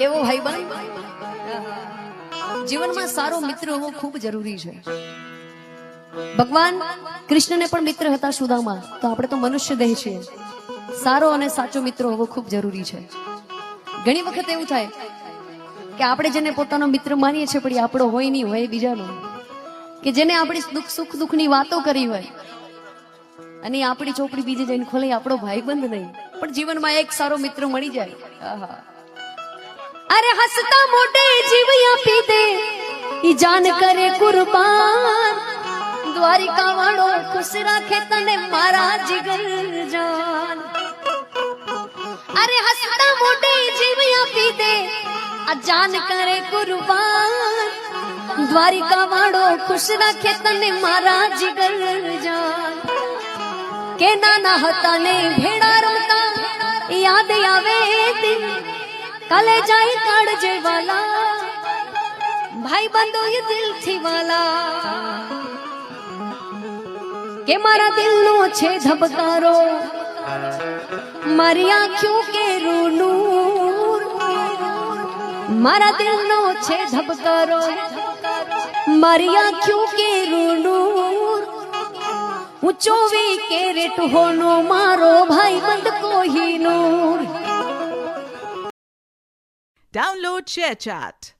કેવો ભાઈબંધ? જીવનમાં સારો મિત્ર હોવો ખૂબ જરૂરી છે. ભગવાન કૃષ્ણને પણ મિત્ર હતા સુદામા, તો આપણે તો મનુષ્ય દેહ છીએ. સારો અને સાચો મિત્ર હોવો ખૂબ જરૂરી છે. ઘણી વખત એવું થાય કે આપણે જેને પોતાનો મિત્ર માનીએ છીએ પણ એ આપણો હોય નહીં, હોય બીજાનો, કે જેને આપણી સુખ દુઃખની વાતો કરી હોય અને આપણી ચોપડી બીજે જઈને ખોલે, આપણો ભાઈબંધ નહીં, પણ જીવનમાં એક સારો મિત્ર મળી જાય. આહા, અરે હસતા મોઢે જીવ આપી દે ઈ જાન કરે કુરબાન, દ્વારિકા વાળો ખુશ રાખે તને મારા જીગર જાન. અરે હસતા મોઢે જીવ આપી દે આ જાન કરે કુરબાન, દ્વારિકા વાળો ખુશ રાખે તને મારા જીગર જાન. કે નાના હતા ને ભેડા રમતા યાદ આવે દિન, કાલે જાય કાઢજે વાલા ભાઈ બંધો એ દિલથી વાલા. કે મારા દિલનો છે ધબકારો, મારી આંખો કે રૂનૂર, મારા દિલનો છે ધબકારો, મારી આંખો કે રૂનૂર, હું 24 કેરેટ હોનો મારો ભાઈ બંધ કોહિનૂર. Download ShareChat.